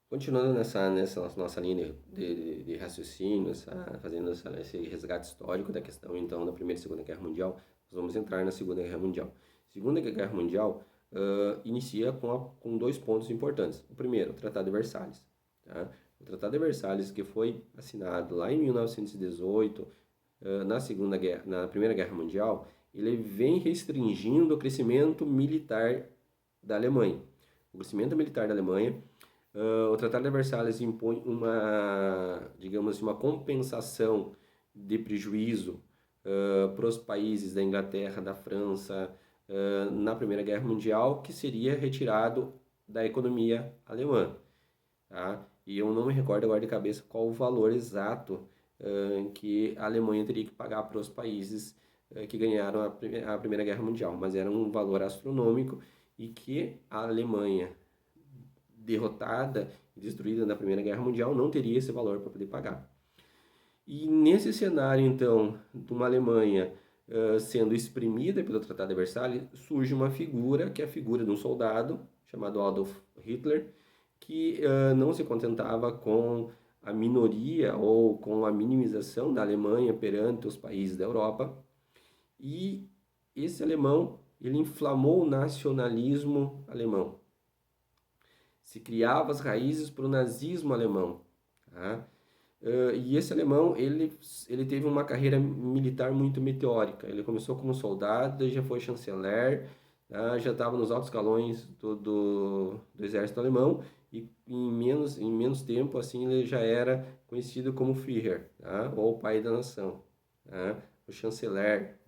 Continuando nessa nossa linha de raciocínio, fazendo esse resgate histórico da questão, então, da Primeira e Segunda Guerra Mundial, nós vamos entrar na Segunda Guerra Mundial. Segunda Guerra Mundial inicia com dois pontos importantes. O primeiro, o Tratado de Versalhes. Tá? O Tratado de Versalhes, que foi assinado lá em 1918, na Primeira Guerra Mundial, ele vem restringindo o crescimento militar da Alemanha. O crescimento militar da Alemanha, o Tratado de Versalhes impõe digamos, uma compensação de prejuízo para os países da Inglaterra, da França, na Primeira Guerra Mundial, que seria retirado da economia alemã. Tá? E eu não me recordo agora de cabeça qual o valor exato que a Alemanha teria que pagar para os países que ganharam a Primeira Guerra Mundial, mas era um valor astronômico e que a Alemanha derrotada e destruída na Primeira Guerra Mundial não teria esse valor para poder pagar. E nesse cenário, então, de uma Alemanha sendo exprimida pelo Tratado de Versalhes, surge uma figura, que é a figura de um soldado chamado Adolf Hitler, que não se contentava com a minoria ou com a minimização da Alemanha perante os países da Europa. E esse alemão, ele inflamou o nacionalismo alemão. Se criava as raízes para o nazismo alemão. Tá? E esse alemão, ele teve uma carreira militar muito meteórica. Ele começou como soldado, já foi chanceler, tá? Já estava nos altos escalões do exército alemão e em menos tempo, assim, ele já era conhecido como Führer, tá? Ou pai da nação, tá? O chanceler,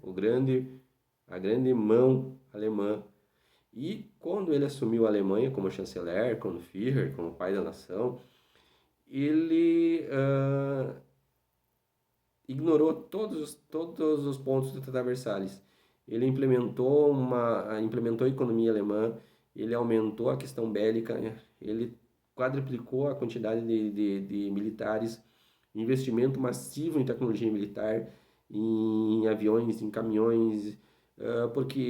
a grande mão alemã. E quando ele assumiu a Alemanha como chanceler, como Führer, como pai da nação, ele ignorou todos os pontos do Tratado de Versalhes. Ele implementou a economia alemã, ele aumentou a questão bélica, ele quadruplicou a quantidade de militares, investimento massivo em tecnologia militar, em aviões, em caminhões, porque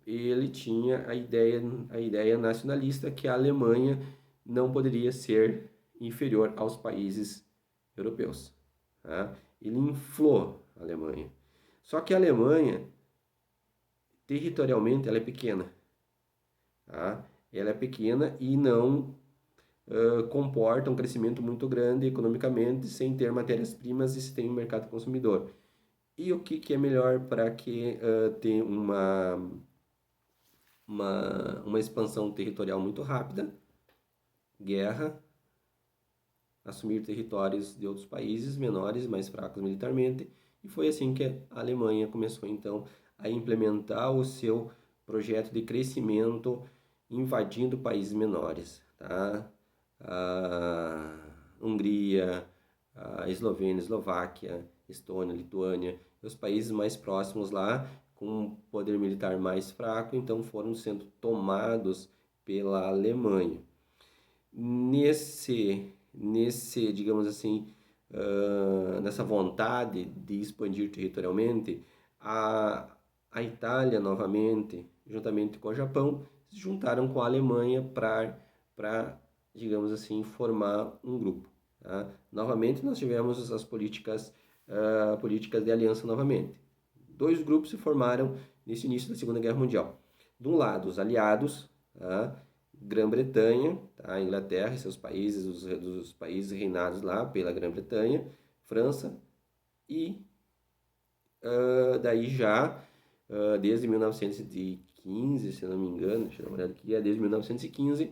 ele tinha a ideia nacionalista que a Alemanha não poderia ser inferior aos países europeus. Tá? Ele inflou a Alemanha. Só que a Alemanha, territorialmente, ela é pequena. Tá? Ela é pequena e não comporta um crescimento muito grande economicamente sem ter matérias-primas e sem um mercado consumidor. E o que é melhor para que tenha uma expansão territorial muito rápida? Guerra, assumir territórios de outros países menores, mais fracos militarmente, e foi assim que a Alemanha começou então a implementar o seu projeto de crescimento invadindo países menores, tá? A Hungria, a Eslovênia, Eslováquia, Estônia, Lituânia, os países mais próximos lá, com um poder militar mais fraco, então foram sendo tomados pela Alemanha. Digamos assim, nessa vontade de expandir territorialmente, a Itália novamente, juntamente com o Japão, se juntaram com a Alemanha para, digamos assim, formar um grupo. Tá? Novamente, nós tivemos as políticas de aliança novamente. Dois grupos se formaram nesse início da Segunda Guerra Mundial. De um lado, os aliados, tá? Grã-Bretanha, tá? Inglaterra e seus países, os países reinados lá pela Grã-Bretanha, França e daí já desde 1915, se não me engano, deixa eu dar uma olhada aqui, desde 1915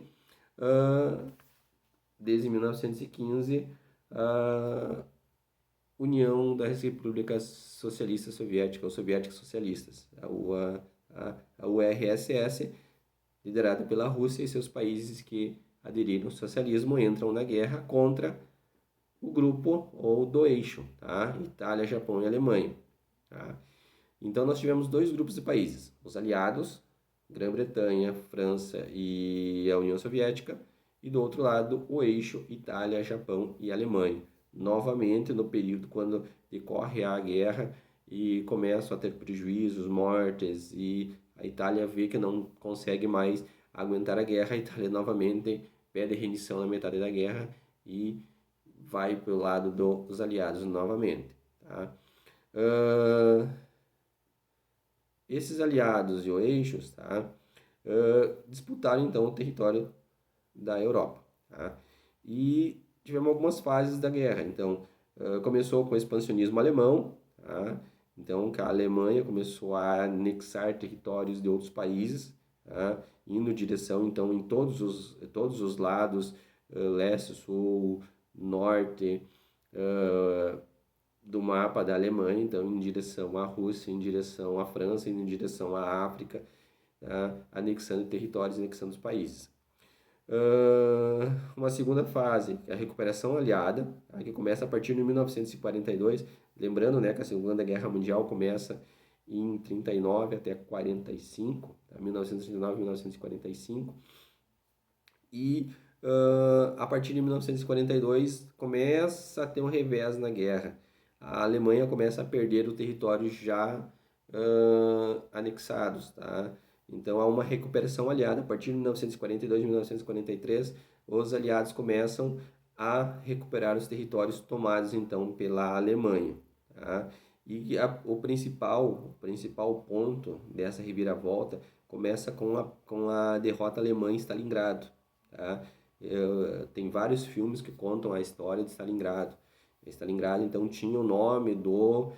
a União das Repúblicas Socialistas Soviéticas, ou Soviéticas Socialistas, a URSS, liderada pela Rússia e seus países que aderiram ao socialismo, entram na guerra contra o grupo ou do eixo, tá? Itália, Japão e Alemanha. Tá? Então nós tivemos dois grupos de países, os aliados, Grã-Bretanha, França e a União Soviética, e do outro lado o eixo, Itália, Japão e Alemanha. Novamente no período quando decorre a guerra e começam a ter prejuízos, mortes, e a Itália vê que não consegue mais aguentar a guerra, a Itália novamente pede rendição na metade da guerra e vai para o lado dos aliados novamente. Tá? Esses aliados e o eixos, tá? Disputaram então o território da Europa. Tá? E tivemos algumas fases da guerra. Então, começou com o expansionismo alemão. Tá? Então, a Alemanha começou a anexar territórios de outros países, tá? Indo em direção, então, em todos os lados, leste, sul, norte, do mapa da Alemanha, então, em direção à Rússia, em direção à França, em direção à África, tá? Anexando territórios, anexando os países. Uma segunda fase, que é a recuperação aliada, tá? Que começa a partir de 1942, lembrando, né, que a Segunda Guerra Mundial começa em 39 até 45, tá? 1939 1945, e a partir de 1942 começa a ter um revés na guerra. A Alemanha começa a perder o território já anexados, tá? Então há uma recuperação aliada. A partir de 1942 e 1943, os aliados começam a recuperar os territórios tomados então pela Alemanha, tá? E o principal ponto dessa reviravolta começa com a derrota alemã em Stalingrado, tá? Tem vários filmes que contam a história de Stalingrado. Stalingrado então tinha o nome do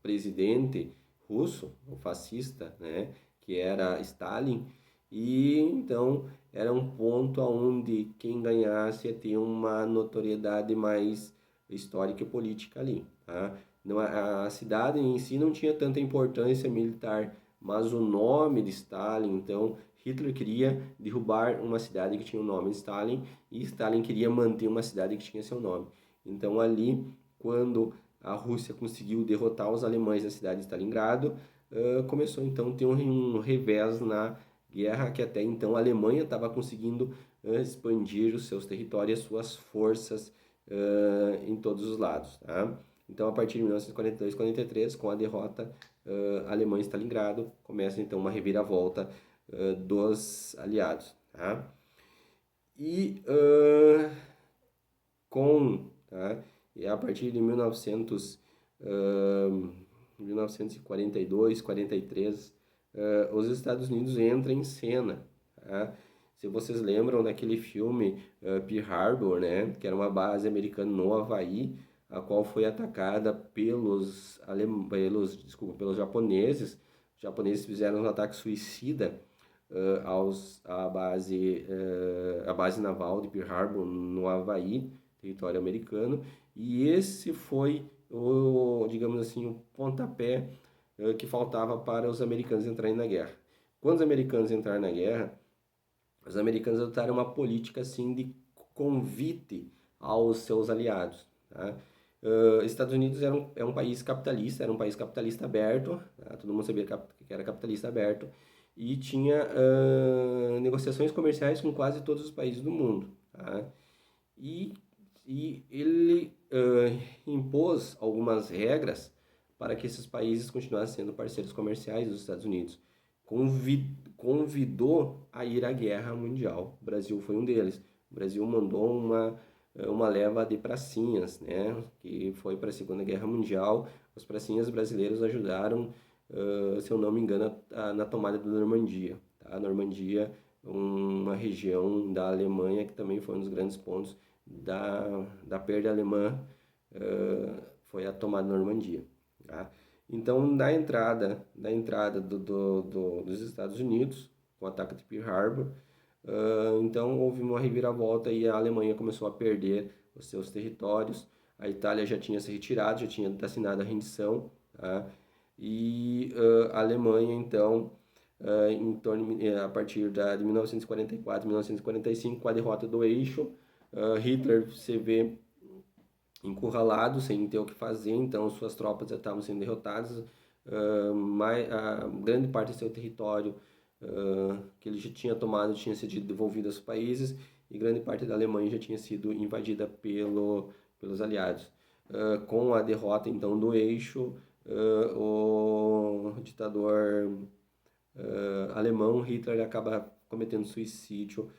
presidente russo, o fascista, né, que era Stalin, e então era um ponto onde quem ganhasse ia ter uma notoriedade mais histórica e política ali. Tá? Não, a cidade em si não tinha tanta importância militar, mas o nome de Stalin, então Hitler queria derrubar uma cidade que tinha o nome de Stalin e Stalin queria manter uma cidade que tinha seu nome. Então ali, quando a Rússia conseguiu derrotar os alemães na cidade de Stalingrado, começou então a ter um revés na guerra, que até então a Alemanha estava conseguindo expandir os seus territórios, as suas forças em todos os lados. Tá? Então, a partir de 1942 43, com a derrota alemã em Stalingrado, começa então uma reviravolta dos aliados. Tá? E e a partir de 1942, 43, os Estados Unidos entram em cena. Tá? Se vocês lembram daquele filme Pearl Harbor, né, que era uma base americana no Havaí, a qual foi atacada pelos japoneses. Os japoneses fizeram um ataque suicida a base naval de Pearl Harbor no Havaí, território americano, e esse foi digamos assim, o pontapé que faltava para os americanos entrarem na guerra. Quando os americanos entraram na guerra, os americanos adotaram uma política assim de convite aos seus aliados. Tá? Estados Unidos é um país capitalista, era um país capitalista aberto, tá? Todo mundo sabia que era capitalista aberto, e tinha negociações comerciais com quase todos os países do mundo. Tá? E ele impôs algumas regras para que esses países continuassem sendo parceiros comerciais dos Estados Unidos. Convidou a ir à guerra mundial. O Brasil foi um deles. O Brasil mandou uma leva de pracinhas, né, que foi para a Segunda Guerra Mundial. Os pracinhas brasileiros ajudaram, se eu não me engano, na tomada da Normandia. Tá? A Normandia, uma região da Alemanha que também foi um dos grandes pontos da perda alemã, foi a tomada da Normandia. Tá? Então, da entrada dos Estados Unidos, com o ataque de Pearl Harbor, então houve uma reviravolta e a Alemanha começou a perder os seus territórios. A Itália já tinha se retirado, já tinha assinado a rendição, tá? E a Alemanha, então, a partir de 1944, 1945, com a derrota do Eixo, Hitler se vê encurralado, sem ter o que fazer, então suas tropas já estavam sendo derrotadas, grande parte do seu território que ele já tinha tomado tinha sido devolvido aos países, e grande parte da Alemanha já tinha sido invadida pelos aliados. Com a derrota então do Eixo, o ditador alemão, Hitler acaba cometendo suicídio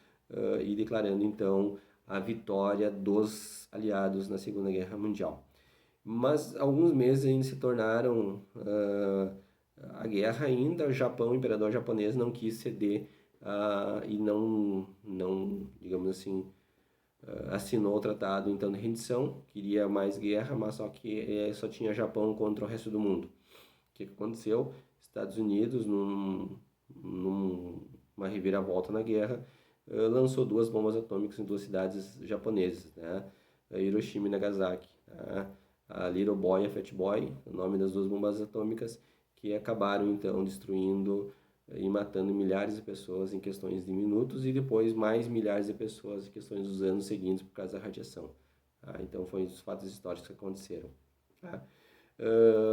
e declarando então a vitória dos aliados na Segunda Guerra Mundial. Mas alguns meses ainda se tornaram a guerra ainda, o Japão, o imperador japonês não quis ceder e não, digamos assim, assinou o tratado então de rendição, queria mais guerra, mas só que só tinha Japão contra o resto do mundo. O que aconteceu? Estados Unidos, numa reviravolta na guerra, lançou 2 bombas atômicas em 2 cidades japonesas, né? Hiroshima e Nagasaki. Tá? A Little Boy e a Fat Boy, o nome das 2 bombas atômicas, que acabaram então destruindo e matando milhares de pessoas em questões de minutos e depois mais milhares de pessoas em questões dos anos seguintes por causa da radiação. Tá? Então, foram os fatos históricos que aconteceram. Tá?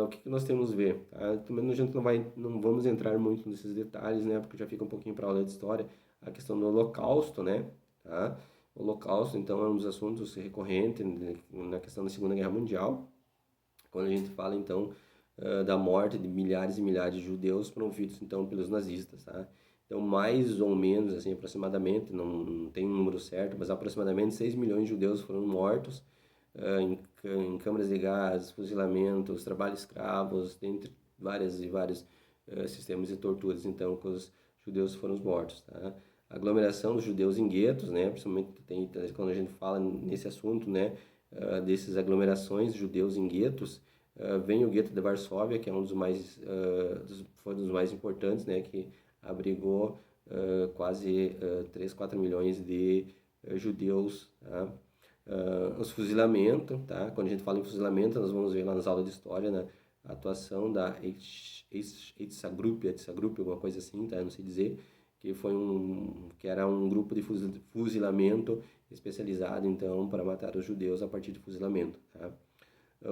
O que nós temos a ver? Tá? Também a gente não vamos entrar muito nesses detalhes, né? Porque já fica um pouquinho para aula de história. A questão do Holocausto, né? Tá? O Holocausto, então, é um dos assuntos recorrentes na questão da Segunda Guerra Mundial. Quando a gente fala, então, da morte de milhares e milhares de judeus promovidos, então, pelos nazistas, tá? Então, mais ou menos, assim, aproximadamente, não tem um número certo, mas aproximadamente 6 milhões de judeus foram mortos em câmaras de gás, fuzilamentos, trabalho escravos, dentre vários sistemas de torturas, então, que os judeus foram mortos, tá? A aglomeração dos judeus em guetos, né, principalmente quando a gente fala nesse assunto, né, dessas aglomerações de judeus em guetos, vem o gueto de Varsóvia, que é um dos mais, foi um dos mais importantes, né, que abrigou quase 3, 4 milhões de judeus, tá? Os fuzilamentos, tá? Quando a gente fala em fuzilamento, nós vamos ver lá nas aulas de história, né, a atuação da Eitzagrupp, alguma coisa assim, tá? Eu não sei dizer, que era um grupo de fuzilamento especializado, então, para matar os judeus a partir de fuzilamento, tá?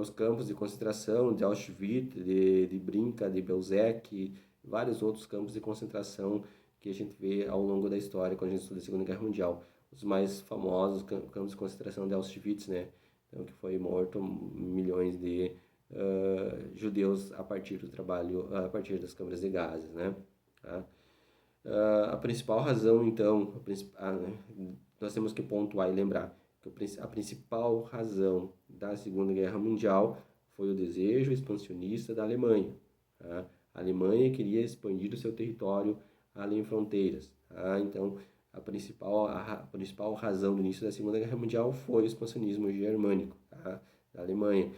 Os campos de concentração de Auschwitz, de Brinca, de Belzec, vários outros campos de concentração que a gente vê ao longo da história quando a gente estuda a Segunda Guerra Mundial. Os mais famosos campos de concentração de Auschwitz, né? Então, que foi morto milhões de judeus a partir do trabalho, a partir das câmaras de gases, né? Tá? A principal razão, então, nós temos que pontuar e lembrar que a principal razão da Segunda Guerra Mundial foi o desejo expansionista da Alemanha. Tá? A Alemanha queria expandir o seu território além fronteiras. Tá? Então, a principal razão do início da Segunda Guerra Mundial foi o expansionismo germânico, tá? Da Alemanha.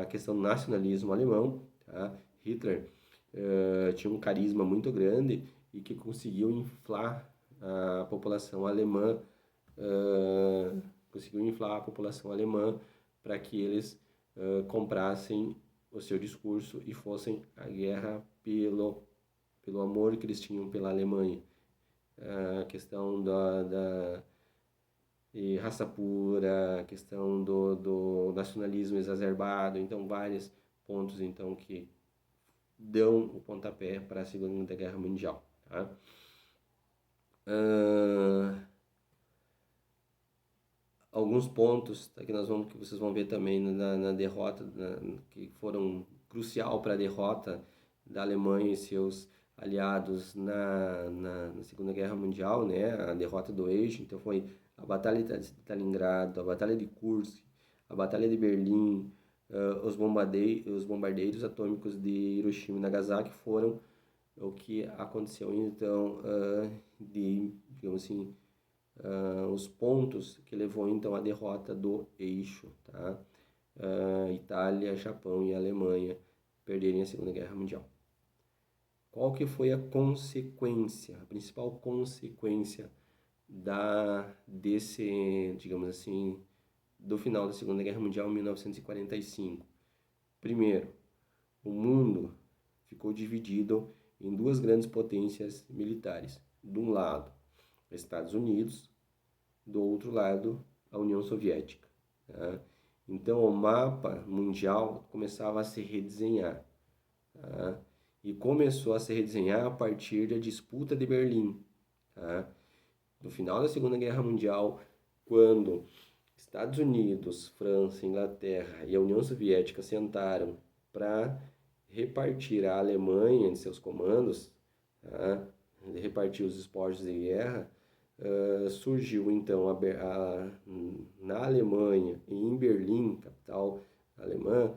A questão do nacionalismo alemão, tá? Hitler tinha um carisma muito grande e que conseguiu inflar a população alemã, para que eles comprassem o seu discurso e fossem à guerra pelo amor que eles tinham pela Alemanha. A questão da raça pura, a questão do nacionalismo exacerbado, então vários pontos então que dão o pontapé para a Segunda Guerra Mundial. Tá? Alguns pontos tá, que vocês vão ver também na derrota, que foram crucial para a derrota da Alemanha e seus aliados na Segunda Guerra Mundial, né? A derrota do Eixo, então foi a Batalha de Stalingrado, a Batalha de Kursk, a Batalha de Berlim, os bombardeiros atômicos de Hiroshima e Nagasaki foram o que aconteceu então digamos assim, os pontos que levou então à derrota do Eixo, tá? Itália, Japão e Alemanha perderem a Segunda Guerra Mundial. Qual que foi a consequência, a principal consequência desse, digamos assim, do final da Segunda Guerra Mundial em 1945? Primeiro, o mundo ficou dividido em 2 grandes potências militares. De um lado, Estados Unidos, do outro lado, a União Soviética. Tá? Então, o mapa mundial começava a se redesenhar. Tá? E começou a se redesenhar a partir da disputa de Berlim. Tá? No final da Segunda Guerra Mundial, quando Estados Unidos, França, Inglaterra e a União Soviética sentaram para repartir a Alemanha em seus comandos, tá? Repartir os despojos de guerra. Surgiu então na Alemanha e em Berlim, capital alemã,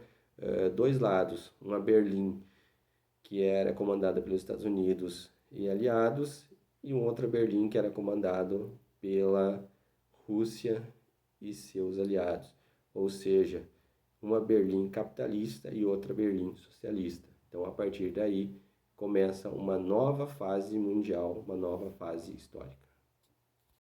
dois lados, uma Berlim que era comandada pelos Estados Unidos e aliados, e outra Berlim que era comandado pela Rússia e seus aliados, ou seja, uma Berlim capitalista e outra Berlim socialista. Então, a partir daí, começa uma nova fase mundial, uma nova fase histórica.